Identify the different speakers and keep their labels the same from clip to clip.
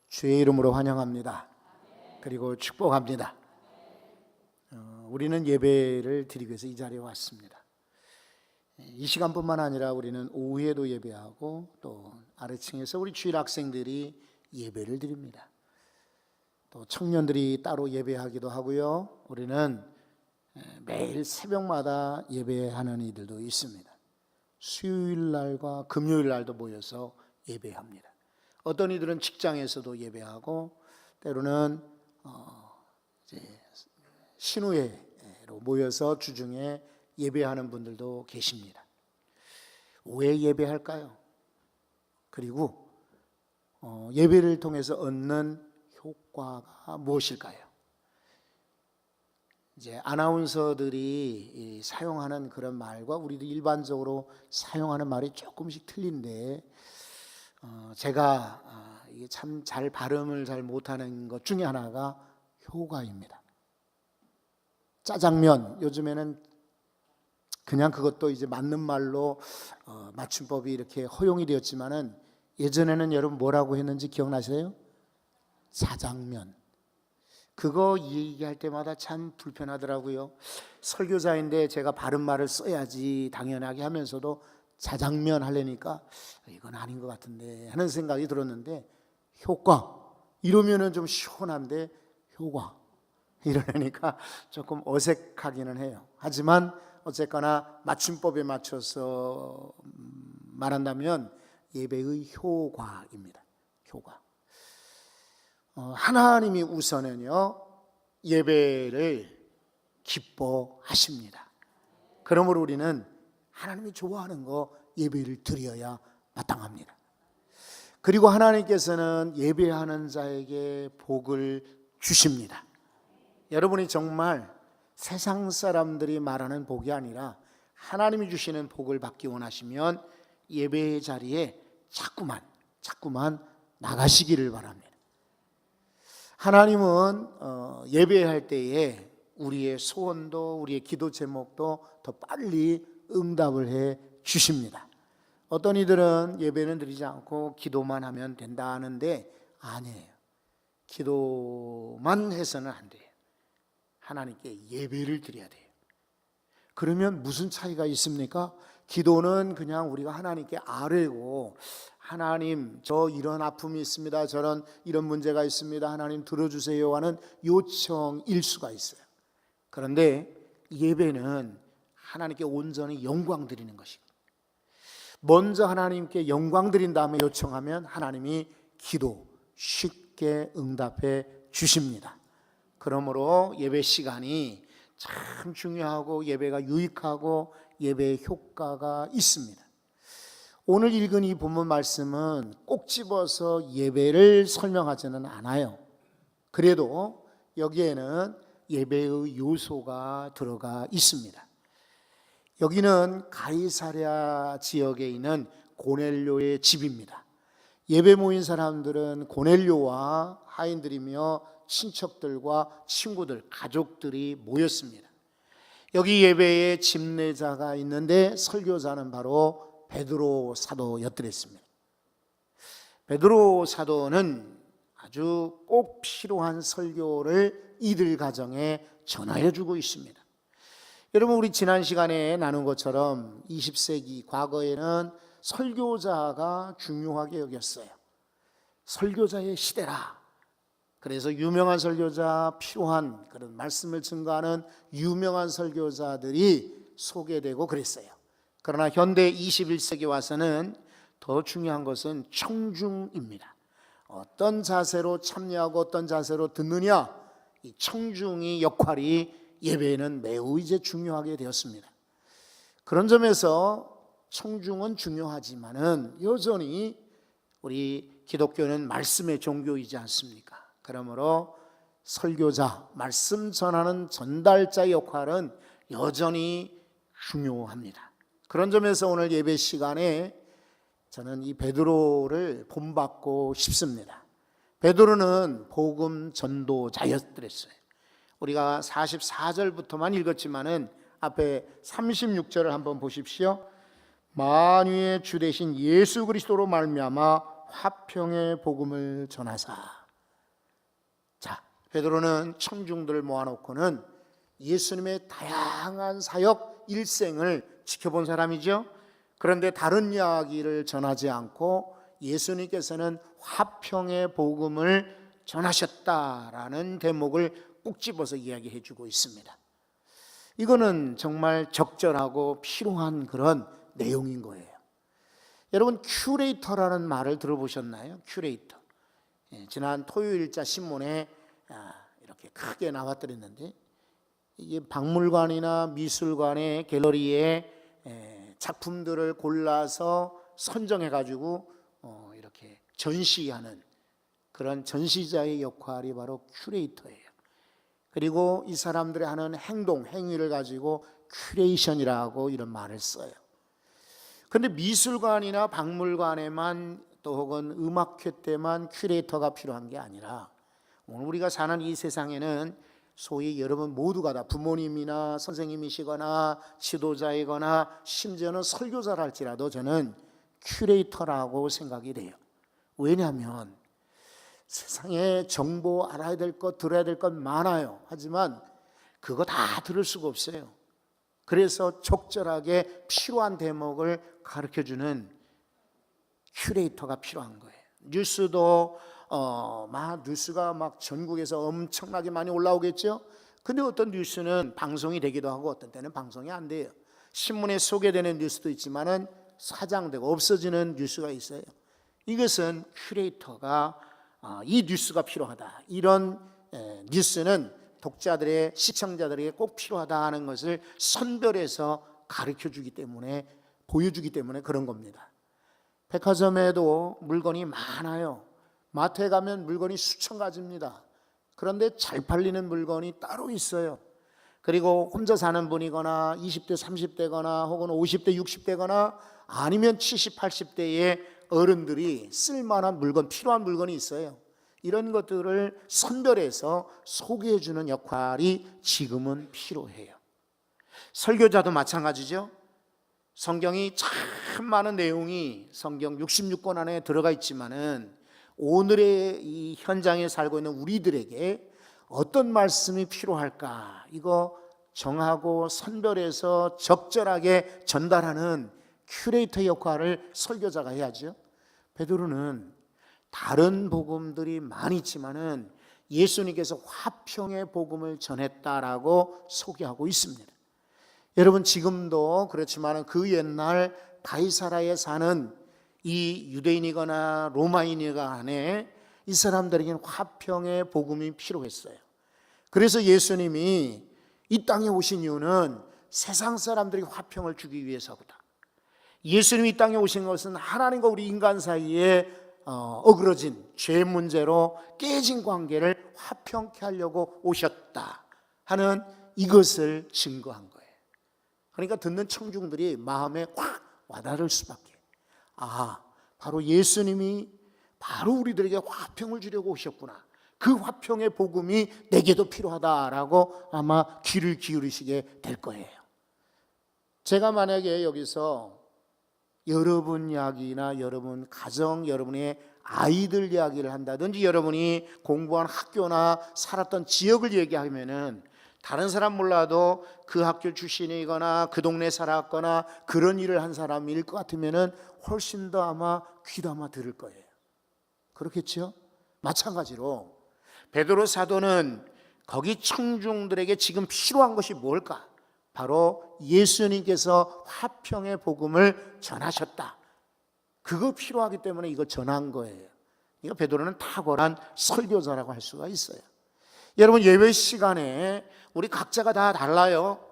Speaker 1: 주의 이름으로 환영합니다. 그리고 축복합니다. 우리는 예배를 드리기 위해서 이 자리에 왔습니다. 이 시간뿐만 아니라 우리는 오후에도 예배하고 또 아래층에서 우리 주일 학생들이 예배를 드립니다. 또 청년들이 따로 예배하기도 하고요. 우리는 매일 새벽마다 예배하는 이들도 있습니다. 수요일 날과 금요일 날도 모여서 예배합니다. 어떤 이들은 직장에서도 예배하고 때로는 이제 신우회로 모여서 주중에 예배하는 분들도 계십니다. 왜 예배할까요? 그리고 예배를 통해서 얻는 효과가 무엇일까요? 이제 아나운서들이 사용하는 그런 말과 우리도 일반적으로 사용하는 말이 조금씩 틀린데 제가 이게 참 잘 발음을 잘 못하는 것 중에 하나가 효과입니다. 짜장면, 요즘에는 그냥 그것도 이제 맞는 말로 맞춤법이 이렇게 허용이 되었지만은 예전에는 여러분 뭐라고 했는지 기억나세요? 자장면. 그거 얘기할 때마다 참 불편하더라고요. 설교자인데 제가 바른 말을 써야지 당연하게 하면서도 자장면 하려니까 이건 아닌 것 같은데 하는 생각이 들었는데, 효과 이러면은 좀 시원한데 효과 이러니까 조금 어색하기는 해요. 하지만 어쨌거나 맞춤법에 맞춰서 말한다면 예배의 효과입니다. 효과. 하나님이 우선은요 예배를 기뻐하십니다. 그러므로 우리는 하나님이 좋아하는 거 예배를 드려야 마땅합니다. 그리고 하나님께서는 예배하는 자에게 복을 주십니다. 여러분이 정말 세상 사람들이 말하는 복이 아니라 하나님이 주시는 복을 받기 원하시면 예배의 자리에 자꾸만 나가시기를 바랍니다. 하나님은 예배할 때에 우리의 소원도 우리의 기도 제목도 더 빨리 응답을 해 주십니다. 어떤 이들은 예배는 드리지 않고 기도만 하면 된다 하는데 아니에요. 기도만 해서는 안 돼요. 하나님께 예배를 드려야 돼요. 그러면 무슨 차이가 있습니까? 기도는 그냥 우리가 하나님께 아뢰고, 하나님 저 이런 아픔이 있습니다, 저런 이런 문제가 있습니다, 하나님 들어주세요 하는 요청일 수가 있어요. 그런데 예배는 하나님께 온전히 영광 드리는 것이고, 먼저 하나님께 영광 드린 다음에 요청하면 하나님이 기도 쉽게 응답해 주십니다. 그러므로 예배 시간이 참 중요하고 예배가 유익하고 예배의 효과가 있습니다. 오늘 읽은 이 본문 말씀은 꼭 집어서 예배를 설명하지는 않아요. 그래도 여기에는 예배의 요소가 들어가 있습니다. 여기는 가이사랴 지역에 있는 고넬료의 집입니다. 예배 모인 사람들은 고넬료와 하인들이며 친척들과 친구들, 가족들이 모였습니다. 여기 예배에 집례자가 있는데 설교자는 바로 베드로 사도였더랬습니다. 베드로 사도는 아주 꼭 필요한 설교를 이들 가정에 전하여 주고 있습니다. 여러분, 우리 지난 시간에 나눈 것처럼 20세기 과거에는 설교자가 중요하게 여겼어요. 설교자의 시대라. 그래서 유명한 설교자, 필요한 그런 말씀을 증거하는 유명한 설교자들이 소개되고 그랬어요. 그러나 현대 21세기 와서는 더 중요한 것은 청중입니다. 어떤 자세로 참여하고 어떤 자세로 듣느냐, 이 청중의 역할이 예배에는 매우 이제 중요하게 되었습니다. 그런 점에서 청중은 중요하지만은 여전히 우리 기독교는 말씀의 종교이지 않습니까? 그러므로 설교자, 말씀 전하는 전달자의 역할은 여전히 중요합니다. 그런 점에서 오늘 예배 시간에 저는 이 베드로를 본받고 싶습니다. 베드로는 복음 전도자였더랬어요. 우리가 44절부터만 읽었지만은 앞에 36절을 한번 보십시오. 만유의 주 되신 예수 그리스도로 말미암아 화평의 복음을 전하사. 자, 베드로는 청중들을 모아놓고는 예수님의 다양한 사역 일생을 지켜본 사람이죠. 그런데 다른 이야기를 전하지 않고 예수님께서는 화평의 복음을 전하셨다라는 대목을 꼭 집어서 이야기해 주고 있습니다. 이거는 정말 적절하고 필요한 그런 내용인 거예요. 여러분, 큐레이터라는 말을 들어보셨나요? 큐레이터. 지난 토요일자 신문에 이렇게 크게 나왔더랬는데, 이게 박물관이나 미술관의 갤러리에 작품들을 골라서 선정해 가지고 이렇게 전시하는 그런 전시자의 역할이 바로 큐레이터예요. 그리고 이 사람들이 하는 행동, 행위를 가지고 큐레이션이라고 이런 말을 써요. 그런데 미술관이나 박물관에만 또 혹은 음악회 때만 큐레이터가 필요한 게 아니라 오늘 우리가 사는 이 세상에는 소위 여러분 모두가 다 부모님이나 선생님이시거나 지도자이거나 심지어는 설교자를 할지라도 저는 큐레이터라고 생각이 돼요. 왜냐하면 세상에 정보 알아야 될 것, 들어야 될 것 많아요. 하지만 그거 다 들을 수가 없어요. 그래서 적절하게 필요한 대목을 가르쳐주는 큐레이터가 필요한 거예요. 뉴스도 뉴스가 막 전국에서 엄청나게 많이 올라오겠죠. 근데 어떤 뉴스는 방송이 되기도 하고 어떤 때는 방송이 안 돼요. 신문에 소개되는 뉴스도 있지만은 사장되고 없어지는 뉴스가 있어요. 이것은 큐레이터가 이 뉴스가 필요하다, 이런 뉴스는 독자들의, 시청자들에게 꼭 필요하다 하는 것을 선별해서 가르쳐주기 때문에, 보여주기 때문에 그런 겁니다. 백화점에도 물건이 많아요. 마트에 가면 물건이 수천 가지입니다. 그런데 잘 팔리는 물건이 따로 있어요. 그리고 혼자 사는 분이거나 20대 30대거나 혹은 50대 60대거나 아니면 70, 80대의 어른들이 쓸만한 물건, 필요한 물건이 있어요. 이런 것들을 선별해서 소개해 주는 역할이 지금은 필요해요. 설교자도 마찬가지죠. 성경이 참 많은 내용이 성경 66권 안에 들어가 있지만은 오늘의 이 현장에 살고 있는 우리들에게 어떤 말씀이 필요할까, 이거 정하고 선별해서 적절하게 전달하는 큐레이터 역할을 설교자가 해야죠. 베드로는 다른 복음들이 많이 있지만은 예수님께서 화평의 복음을 전했다라고 소개하고 있습니다. 여러분, 지금도 그렇지만은 그 옛날 가이사라에 사는 이 유대인이거나 로마인이가 안에 이 사람들에게는 화평의 복음이 필요했어요. 그래서 예수님이 이 땅에 오신 이유는 세상 사람들에게 화평을 주기 위해서보다, 예수님이 이 땅에 오신 것은 하나님과 우리 인간 사이에 어그러진 죄 문제로 깨진 관계를 화평케 하려고 오셨다 하는 이것을 증거한 거예요. 그러니까 듣는 청중들이 마음에 확 와닿을 수밖에. 바로 예수님이 바로 우리들에게 화평을 주려고 오셨구나, 그 화평의 복음이 내게도 필요하다라고 아마 귀를 기울이시게 될 거예요. 제가 만약에 여기서 여러분 이야기나 여러분 가정, 여러분의 아이들 이야기를 한다든지 여러분이 공부한 학교나 살았던 지역을 얘기하면은 다른 사람 몰라도 그 학교 출신이거나 그 동네 살았거나 그런 일을 한 사람일 것 같으면은 훨씬 더 아마 귀담아 들을 거예요. 그렇겠죠? 마찬가지로 베드로 사도는 거기 청중들에게 지금 필요한 것이 뭘까? 바로 예수님께서 화평의 복음을 전하셨다, 그거 필요하기 때문에 이거 전한 거예요. 이거 베드로는 탁월한 설교자라고 할 수가 있어요. 여러분, 예배 시간에 우리 각자가 다 달라요.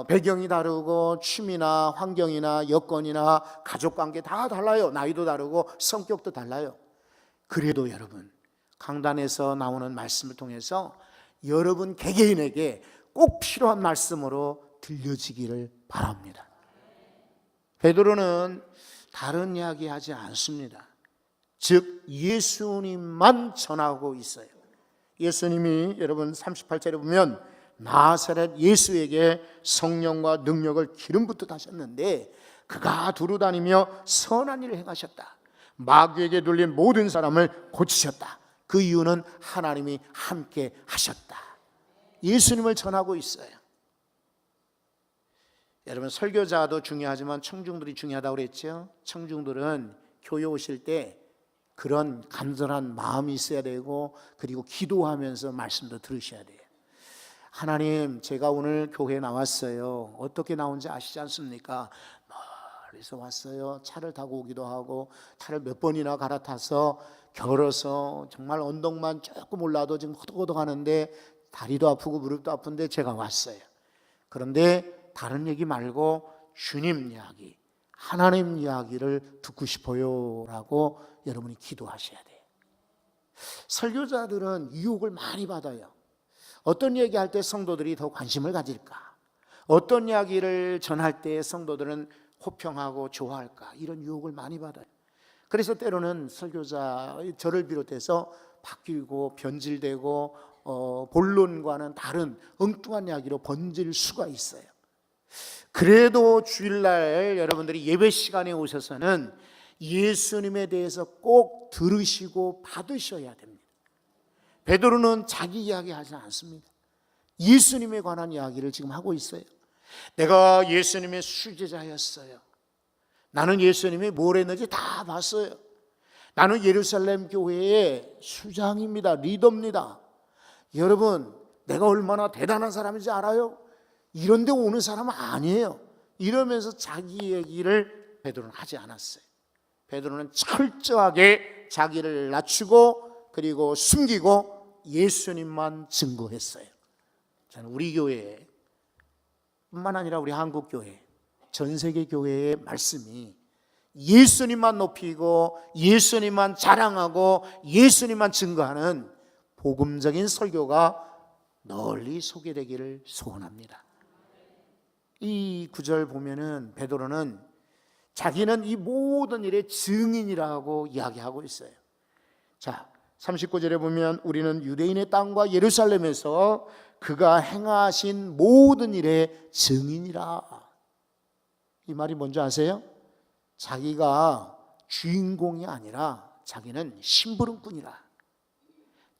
Speaker 1: 배경이 다르고 취미나 환경이나 여건이나 가족관계 다 달라요. 나이도 다르고 성격도 달라요. 그래도 여러분, 강단에서 나오는 말씀을 통해서 여러분 개개인에게 꼭 필요한 말씀으로 들려지기를 바랍니다. 베드로는 다른 이야기 하지 않습니다. 즉 예수님만 전하고 있어요. 예수님이 여러분 38절에 보면 나사렛 예수에게 성령과 능력을 기름 붓듯 하셨는데 그가 두루 다니며 선한 일을 행하셨다. 마귀에게 눌린 모든 사람을 고치셨다. 그 이유는 하나님이 함께 하셨다. 예수님을 전하고 있어요. 여러분, 설교자도 중요하지만 청중들이 중요하다고 그랬죠. 청중들은 교회 오실 때 그런 간절한 마음이 있어야 되고, 그리고 기도하면서 말씀도 들으셔야 돼요. 하나님, 제가 오늘 교회에 나왔어요. 어떻게 나온지 아시지 않습니까? 멀리서 왔어요. 차를 타고 오기도 하고, 차를 몇 번이나 갈아타서 걸어서 정말 언덕만 조금 올라도 지금 호덕호덕 하는데 다리도 아프고 무릎도 아픈데 제가 왔어요. 그런데 다른 얘기 말고 주님 이야기, 하나님 이야기를 듣고 싶어요 라고 여러분이 기도하셔야 돼요. 설교자들은 유혹을 많이 받아요. 어떤 얘기할 때 성도들이 더 관심을 가질까? 어떤 이야기를 전할 때 성도들은 호평하고 좋아할까? 이런 유혹을 많이 받아요. 그래서 때로는 설교자, 저를 비롯해서 바뀌고 변질되고 본론과는 다른 엉뚱한 이야기로 번질 수가 있어요. 그래도 주일날 여러분들이 예배 시간에 오셔서는 예수님에 대해서 꼭 들으시고 받으셔야 됩니다. 베드로는 자기 이야기 하지 않습니다. 예수님에 관한 이야기를 지금 하고 있어요. 내가 예수님의 수제자였어요. 나는 예수님이 뭘 했는지 다 봤어요. 나는 예루살렘 교회의 수장입니다. 리더입니다. 여러분, 내가 얼마나 대단한 사람인지 알아요? 이런 데 오는 사람은 아니에요. 이러면서 자기 얘기를 베드로는 하지 않았어요. 베드로는 철저하게 자기를 낮추고 그리고 숨기고 예수님만 증거했어요. 저는 우리 교회 뿐만 아니라 우리 한국 교회, 전 세계 교회의 말씀이 예수님만 높이고 예수님만 자랑하고 예수님만 증거하는 복음적인 설교가 널리 소개되기를 소원합니다. 이 구절 보면은 베드로는 자기는 이 모든 일의 증인이라고 이야기하고 있어요. 자, 39절에 보면 우리는 유대인의 땅과 예루살렘에서 그가 행하신 모든 일의 증인이라. 이 말이 뭔지 아세요? 자기가 주인공이 아니라 자기는 심부름꾼이라.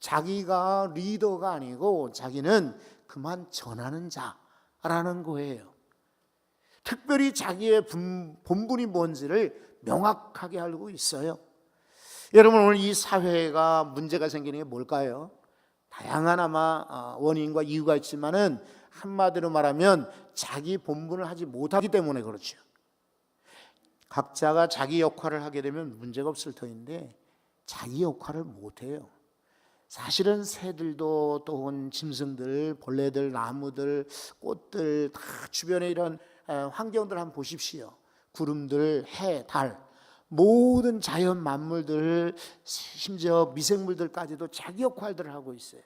Speaker 1: 자기가 리더가 아니고 자기는 그만 전하는 자라는 거예요. 특별히 자기의 본분이 뭔지를 명확하게 알고 있어요. 여러분, 오늘 이 사회가 문제가 생기는 게 뭘까요? 다양한 아마 원인과 이유가 있지만은 한마디로 말하면 자기 본분을 하지 못하기 때문에 그렇죠. 각자가 자기 역할을 하게 되면 문제가 없을 터인데 자기 역할을 못해요. 사실은 새들도 또 짐승들, 벌레들, 나무들, 꽃들 다 주변에 이런 환경들 한번 보십시오. 구름들, 해, 달, 모든 자연 만물들, 심지어 미생물들까지도 자기 역할들을 하고 있어요.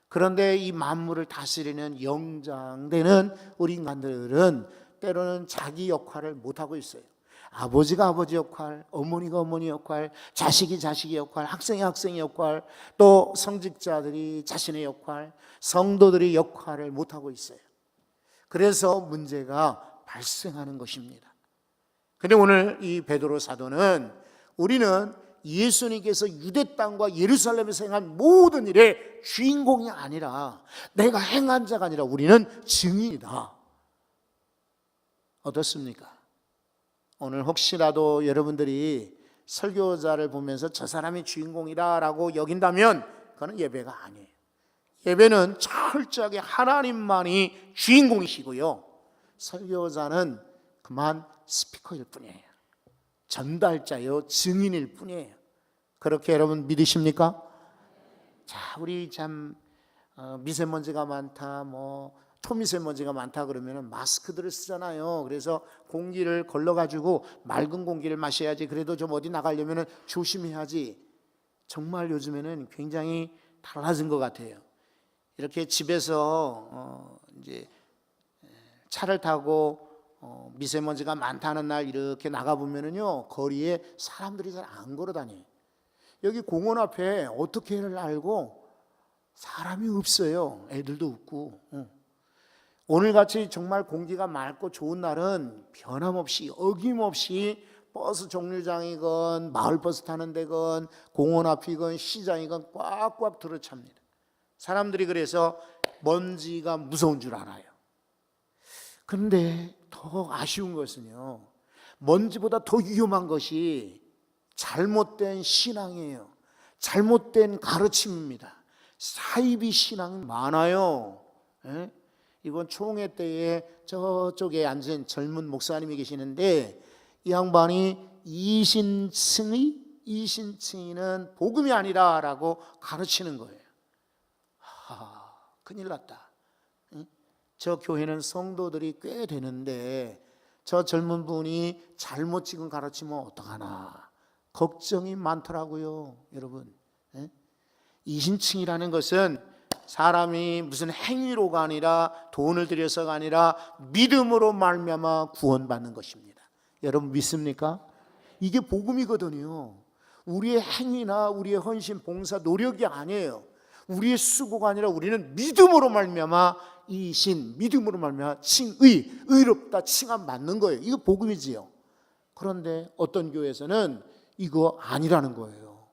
Speaker 1: 그런데 이 만물을 다스리는 영장되는 우리 인간들은 때로는 자기 역할을 못하고 있어요. 아버지가 아버지 역할, 어머니가 어머니 역할, 자식이 자식의 역할, 학생이 학생의 역할, 또 성직자들이 자신의 역할, 성도들이 역할을 못하고 있어요. 그래서 문제가 발생하는 것입니다. 근데 오늘 이 베드로 사도는 우리는 예수님께서 유대 땅과 예루살렘에서 행한 모든 일의 주인공이 아니라 내가 행한 자가 아니라 우리는 증인이다. 어떻습니까? 오늘 혹시라도 여러분들이 설교자를 보면서 저 사람이 주인공이다라고 여긴다면 그건 예배가 아니에요. 예배는 철저하게 하나님만이 주인공이시고요, 설교자는 그만 스피커일 뿐이에요. 전달자요, 증인일 뿐이에요. 그렇게 여러분 믿으십니까? 자, 우리 참 미세먼지가 많다, 초미세먼지가 많다 그러면 마스크들을 쓰잖아요. 그래서 공기를 걸러가지고 맑은 공기를 마셔야지. 그래도 좀 어디 나가려면 조심해야지. 정말 요즘에는 굉장히 달라진 것 같아요. 이렇게 집에서 이제 차를 타고 미세먼지가 많다는 날 이렇게 나가보면은요, 거리에 사람들이 잘 안 걸어 다녀요. 여기 공원 앞에 어떻게를 알고 사람이 없어요. 애들도 없고. 오늘같이 정말 공기가 맑고 좋은 날은 변함없이 어김없이 버스 정류장이건 마을버스 타는 데건 공원 앞이건 시장이건 꽉꽉 들어찹니다. 사람들이 그래서 먼지가 무서운 줄 알아요. 그런데 더 아쉬운 것은요, 먼지보다 더 위험한 것이 잘못된 신앙이에요. 잘못된 가르침입니다. 사이비 신앙이 많아요. 예? 이번 총회 때에 저쪽에 앉은 젊은 목사님이 계시는데 이 양반이 이신층이는 복음이 아니라라고 가르치는 거예요. 큰일 났다. 저 교회는 성도들이 꽤 되는데 저 젊은 분이 잘못 지금 가르치면 어떡하나 걱정이 많더라고요. 여러분, 이신층이라는 것은 사람이 무슨 행위로가 아니라 돈을 들여서가 아니라 믿음으로 말미암아 구원받는 것입니다. 여러분 믿습니까? 이게 복음이거든요. 우리의 행위나 우리의 헌신, 봉사, 노력이 아니에요. 우리의 수고가 아니라 우리는 믿음으로 말미암아 이신, 믿음으로 말미암아 칭의, 의롭다 칭함 받는 거예요. 이거 복음이지요. 그런데 어떤 교회에서는 이거 아니라는 거예요.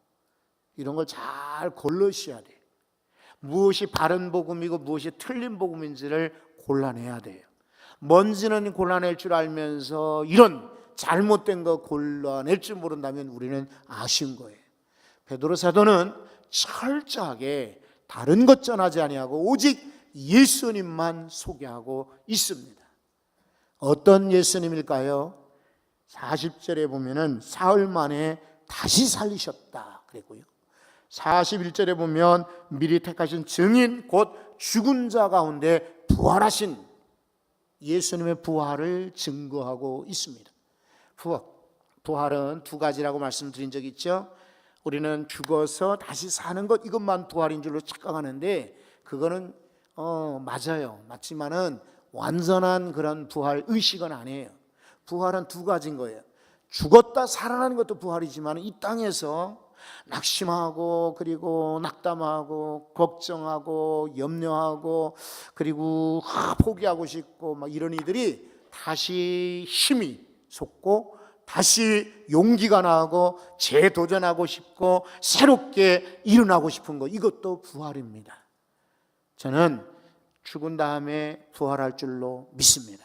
Speaker 1: 이런 걸 잘 걸러셔야 돼요. 무엇이 바른 복음이고 무엇이 틀린 복음인지를 골라내야 돼요. 먼지는 골라낼 줄 알면서 이런 잘못된 거 골라낼 줄 모른다면 우리는 아쉬운 거예요. 베드로 사도는 철저하게 다른 것 전하지 아니하고 오직 예수님만 소개하고 있습니다. 어떤 예수님일까요? 40절에 보면은 사흘 만에 다시 살리셨다 그랬고요. 41절에 보면 미리 택하신 증인 곧 죽은 자 가운데 부활하신 예수님의 부활을 증거하고 있습니다. 부활은 두 가지라고 말씀드린 적 있죠. 우리는 죽어서 다시 사는 것 이것만 부활인 줄로 착각하는데 그거는 맞아요. 맞지만은 완전한 그런 부활 의식은 아니에요. 부활은 두 가지인 거예요. 죽었다 살아나는 것도 부활이지만 이 땅에서 낙심하고 그리고 낙담하고 걱정하고 염려하고 그리고 포기하고 싶고 막 이런 이들이 다시 힘이 솟고 다시 용기가 나고 재도전하고 싶고 새롭게 일어나고 싶은 것 이것도 부활입니다. 저는 죽은 다음에 부활할 줄로 믿습니다.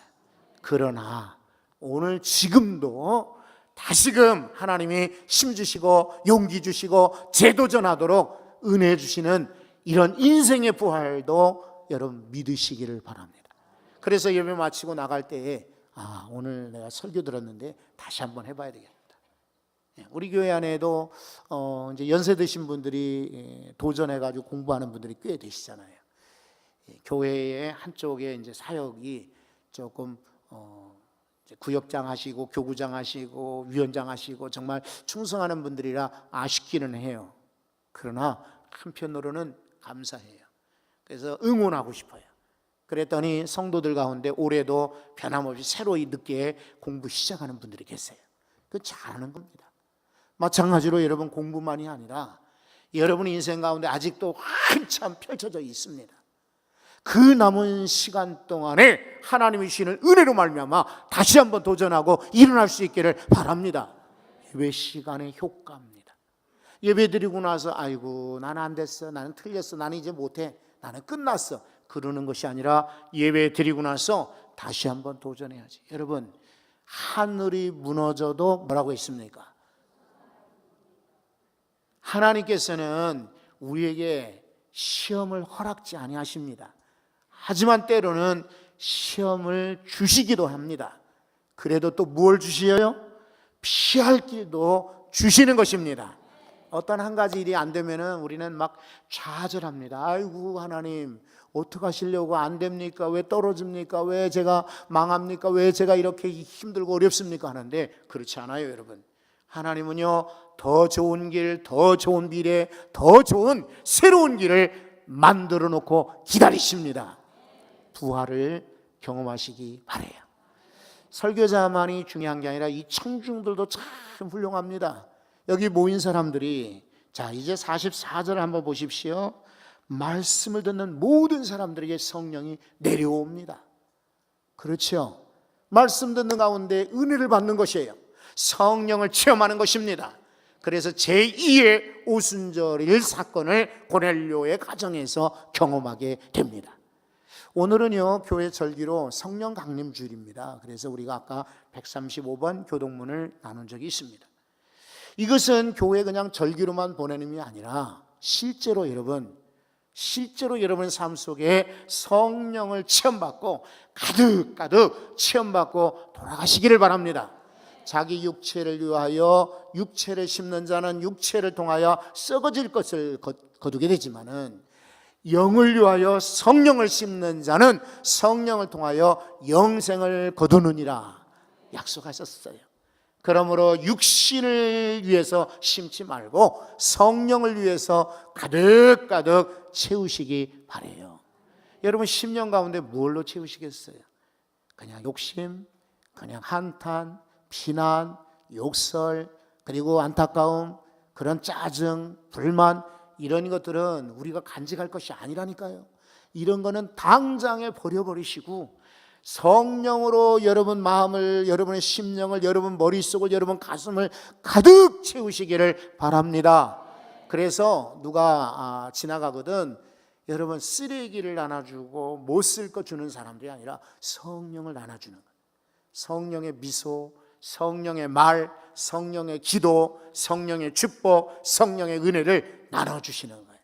Speaker 1: 그러나 오늘 지금도 다시금 하나님이 힘 주시고 용기 주시고 재도전하도록 은혜 주시는 이런 인생의 부활도 여러분 믿으시기를 바랍니다. 그래서 예배 마치고 나갈 때에 오늘 내가 설교 들었는데 다시 한번 해봐야 되겠다. 우리 교회 안에도 이제 연세 드신 분들이 도전해가지고 공부하는 분들이 꽤 되시잖아요. 교회의 한쪽에 이제 사역이 조금 구역장 하시고 교구장 하시고 위원장 하시고 정말 충성하는 분들이라 아쉽기는 해요. 그러나 한편으로는 감사해요. 그래서 응원하고 싶어요. 그랬더니 성도들 가운데 올해도 변함없이 새로이 늦게 공부 시작하는 분들이 계세요. 그 잘하는 겁니다. 마찬가지로 여러분 공부만이 아니라 여러분 인생 가운데 아직도 한참 펼쳐져 있습니다. 그 남은 시간 동안에 하나님이 주시는 은혜로 말미암아 다시 한번 도전하고 일어날 수 있기를 바랍니다. 예배 시간의 효과입니다. 예배 드리고 나서 아이고 나는 안 됐어, 나는 틀렸어, 나는 이제 못해, 나는 끝났어 그러는 것이 아니라 예배 드리고 나서 다시 한번 도전해야지. 여러분 하늘이 무너져도 뭐라고 했습니까? 하나님께서는 우리에게 시험을 허락지 아니하십니다. 하지만 때로는 시험을 주시기도 합니다. 그래도 또 무엇을 주시어요? 피할 길도 주시는 것입니다. 어떤 한 가지 일이 안 되면은 우리는 막 좌절합니다. 아이고 하나님 어떻게 하시려고 안 됩니까? 왜 떨어집니까? 왜 제가 망합니까? 왜 제가 이렇게 힘들고 어렵습니까? 하는데 그렇지 않아요, 여러분. 하나님은요 더 좋은 길, 더 좋은 미래, 더 좋은 새로운 길을 만들어 놓고 기다리십니다. 부활을 경험하시기 바라요. 설교자만이 중요한 게 아니라 이 청중들도 참 훌륭합니다. 여기 모인 사람들이 자 이제 44절을 한번 보십시오. 말씀을 듣는 모든 사람들에게 성령이 내려옵니다. 그렇죠? 말씀 듣는 가운데 은혜를 받는 것이에요. 성령을 체험하는 것입니다. 그래서 제2의 오순절일 사건을 고넬료의 가정에서 경험하게 됩니다. 오늘은요, 교회 절기로 성령 강림 주일입니다. 그래서 우리가 아까 135번 교동문을 나눈 적이 있습니다. 이것은 교회 그냥 절기로만 보내는 게 아니라 실제로 여러분 삶 속에 성령을 체험받고 가득 체험받고 돌아가시기를 바랍니다. 자기 육체를 위하여 육체를 심는 자는 육체를 통하여 썩어질 것을 거두게 되지만은 영을 위하여 성령을 심는 자는 성령을 통하여 영생을 거두느니라 약속하셨어요. 그러므로 육신을 위해서 심지 말고 성령을 위해서 가득 채우시기 바라요. 여러분 10년 가운데 뭘로 채우시겠어요? 그냥 욕심, 그냥 한탄, 비난, 욕설, 그리고 안타까움, 그런 짜증, 불만, 이런 것들은 우리가 간직할 것이 아니라니까요. 이런 거는 당장에 버려버리시고 성령으로 여러분 마음을, 여러분의 심령을, 여러분 머릿속을, 여러분 가슴을 가득 채우시기를 바랍니다. 그래서 누가 지나가거든 여러분 쓰레기를 나눠주고 못 쓸 거 주는 사람들이 아니라 성령을 나눠주는 거예요. 성령의 미소, 성령의 말, 성령의 기도, 성령의 축복, 성령의 은혜를 나눠주시는 거예요.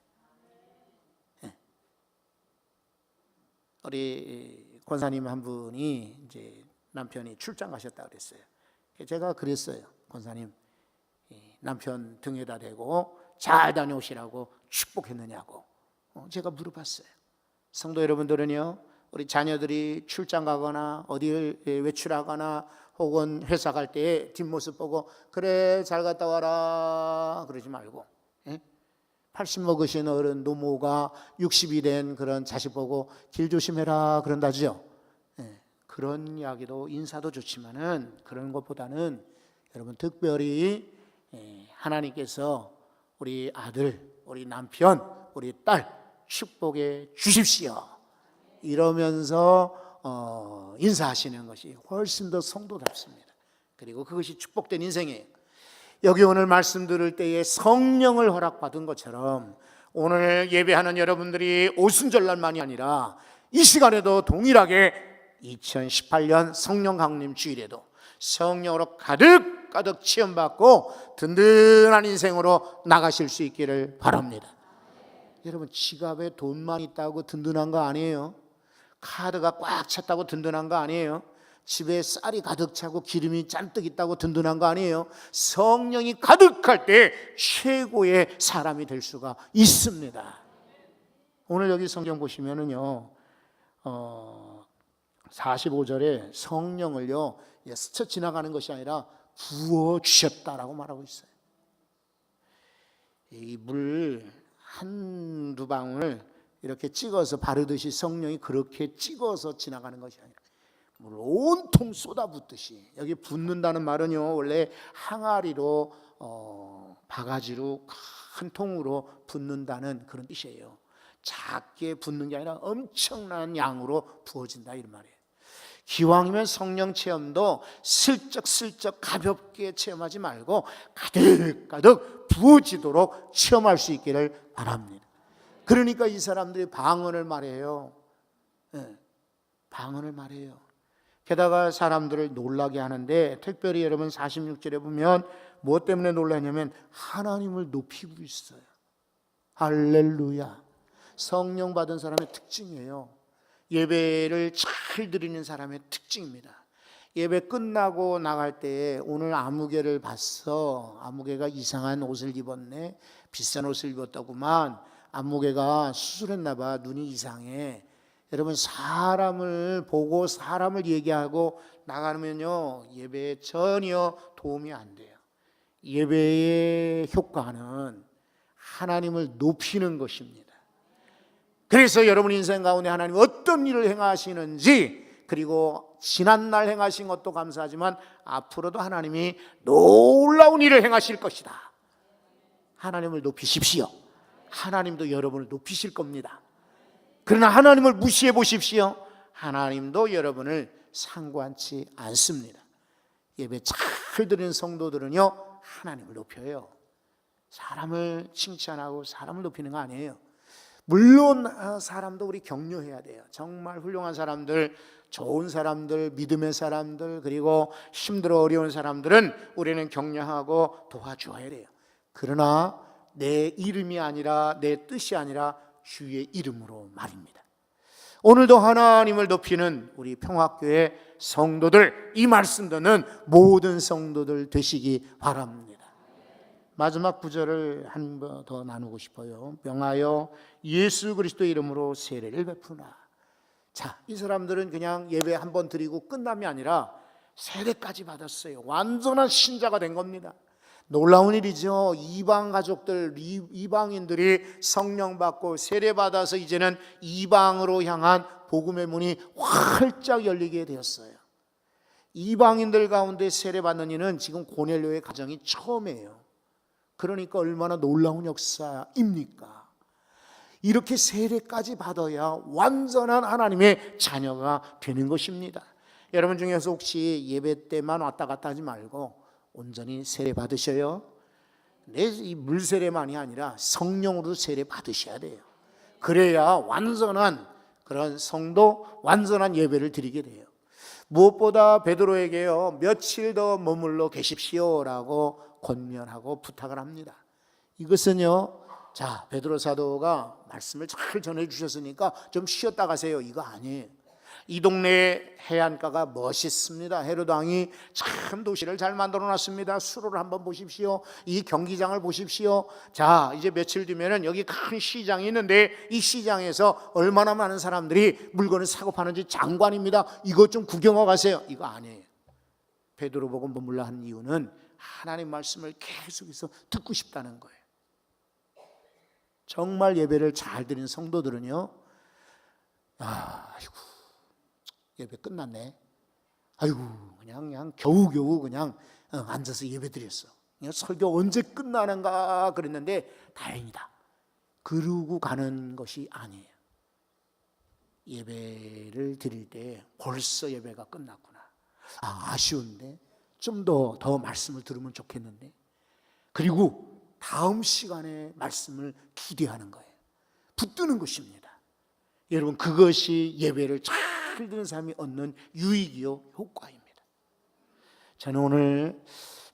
Speaker 1: 우리 권사님 한 분이 이제 남편이 출장 가셨다 그랬어요. 제가 그랬어요. 권사님, 남편 등에다 대고 잘 다녀오시라고 축복했느냐고 제가 물어봤어요. 성도 여러분들은요, 우리 자녀들이 출장 가거나 어디를 외출하거나 혹은 회사 갈 때 뒷모습 보고 그래 잘 갔다 와라 그러지 말고 80 먹으신 어른 노모가 60이 된 그런 자식 보고 길 조심해라 그런다죠. 그런 이야기도 인사도 좋지만은 그런 것보다는 여러분 특별히 하나님께서 우리 아들, 우리 남편, 우리 딸 축복해 주십시오 이러면서 인사하시는 것이 훨씬 더 성도답습니다. 그리고 그것이 축복된 인생이에요. 여기 오늘 말씀 들을 때에 성령을 허락받은 것처럼 오늘 예배하는 여러분들이 오순절날만이 아니라 이 시간에도 동일하게 2018년 성령 강림 주일에도 성령으로 가득 체험받고 든든한 인생으로 나가실 수 있기를 바랍니다. 여러분 지갑에 돈만 있다고 든든한 거 아니에요. 카드가 꽉 찼다고 든든한 거 아니에요. 집에 쌀이 가득 차고 기름이 잔뜩 있다고 든든한 거 아니에요. 성령이 가득할 때 최고의 사람이 될 수가 있습니다. 오늘 여기 성경 보시면은요 45절에 성령을요 스쳐 지나가는 것이 아니라 부어주셨다라고 말하고 있어요. 이 물 한두 방울 이렇게 찍어서 바르듯이 성령이 그렇게 찍어서 지나가는 것이 아니라 물 온통 쏟아붓듯이, 여기 붓는다는 말은요 원래 항아리로 바가지로 큰 통으로 붓는다는 그런 뜻이에요. 작게 붓는 게 아니라 엄청난 양으로 부어진다 이런 말이에요. 기왕이면 성령 체험도 슬쩍 가볍게 체험하지 말고 가득 부어지도록 체험할 수 있기를 바랍니다. 그러니까 이 사람들이 방언을 말해요. 방언을 말해요. 게다가 사람들을 놀라게 하는데, 특별히 여러분 46절에 보면 무엇 때문에 놀라냐면 하나님을 높이고 있어요. 할렐루야. 성령 받은 사람의 특징이에요. 예배를 잘 드리는 사람의 특징입니다. 예배 끝나고 나갈 때 오늘 아무개를 봤어. 아무개가 이상한 옷을 입었네. 비싼 옷을 입었다구만. 아무개가 수술했나 봐. 눈이 이상해. 여러분 사람을 보고 사람을 얘기하고 나가면요 예배에 전혀 도움이 안 돼요. 예배의 효과는 하나님을 높이는 것입니다. 그래서 여러분 인생 가운데 하나님 어떤 일을 행하시는지, 그리고 지난날 행하신 것도 감사하지만 앞으로도 하나님이 놀라운 일을 행하실 것이다. 하나님을 높이십시오. 하나님도 여러분을 높이실 겁니다. 그러나 하나님을 무시해 보십시오. 하나님도 여러분을 상관치 않습니다. 예배 잘 드리는 성도들은요 하나님을 높여요. 사람을 칭찬하고 사람을 높이는 거 아니에요. 물론 사람도 우리 격려해야 돼요. 정말 훌륭한 사람들, 좋은 사람들, 믿음의 사람들, 그리고 힘들어 어려운 사람들은 우리는 격려하고 도와줘야 돼요. 그러나 내 이름이 아니라, 내 뜻이 아니라 주의 이름으로 말입니다. 오늘도 하나님을 높이는 우리 평화교회 성도들, 이 말씀 듣는 모든 성도들 되시기 바랍니다. 마지막 구절을 한 번 더 나누고 싶어요. 명하여 예수 그리스도 이름으로 세례를 베푸나. 자, 이 사람들은 그냥 예배 한 번 드리고 끝남이 아니라 세례까지 받았어요. 완전한 신자가 된 겁니다. 놀라운 일이죠. 이방 가족들, 이방인들이 성령 받고 세례 받아서 이제는 이방으로 향한 복음의 문이 활짝 열리게 되었어요. 이방인들 가운데 세례 받는 이는 지금 고넬료의 가정이 처음이에요. 그러니까 얼마나 놀라운 역사입니까? 이렇게 세례까지 받아야 완전한 하나님의 자녀가 되는 것입니다. 여러분 중에서 혹시 예배 때만 왔다 갔다 하지 말고 온전히 세례 받으셔요. 이 물세례만이 아니라 성령으로 세례 받으셔야 돼요. 그래야 완전한 그런 성도, 완전한 예배를 드리게 돼요. 무엇보다 베드로에게요, 며칠 더 머물러 계십시오라고 권면하고 부탁을 합니다. 이것은요, 자, 베드로 사도가 말씀을 잘 전해 주셨으니까 좀 쉬었다 가세요, 이거 아니에요. 이 동네 해안가가 멋있습니다. 헤롯 왕이 참 도시를 잘 만들어 놨습니다. 수로를 한번 보십시오. 이 경기장을 보십시오. 자, 이제 며칠 뒤면은 여기 큰 시장이 있는데 이 시장에서 얼마나 많은 사람들이 물건을 사고 파는지 장관입니다. 이것 좀 구경하고 가세요. 이거 아니에요. 베드로 보고 머물러 한 이유는 하나님 말씀을 계속해서 듣고 싶다는 거예요. 정말 예배를 잘 드리는 성도들은요, 아이고 예배 끝났네. 아이고 그냥 겨우겨우 그냥 앉아서 예배 드렸어. 그냥 설교 언제 끝나는가 그랬는데 다행이다. 그러고 가는 것이 아니에요. 예배를 드릴 때 벌써 예배가 끝났구나. 아쉬운데 좀 더 말씀을 들으면 좋겠는데. 그리고 다음 시간에 말씀을 기대하는 거예요. 붙드는 것입니다. 여러분, 그것이 예배를 잘 드는 사람이 얻는 유익이요 효과입니다. 저는 오늘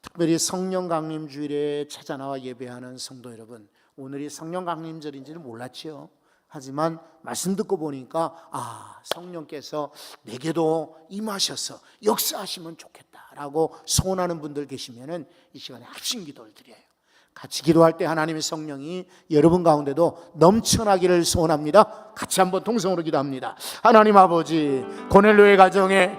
Speaker 1: 특별히 성령 강림 주일에 찾아 나와 예배하는 성도 여러분, 오늘이 성령 강림절인지는 몰랐지요. 하지만 말씀 듣고 보니까 성령께서 내게도 임하셔서 역사하시면 좋겠다라고 소원하는 분들 계시면은 이 시간에 합심 기도를 드려요. 같이 기도할 때 하나님의 성령이 여러분 가운데도 넘쳐나기를 소원합니다. 같이 한번 통성으로 기도합니다. 하나님 아버지, 고넬료의 가정에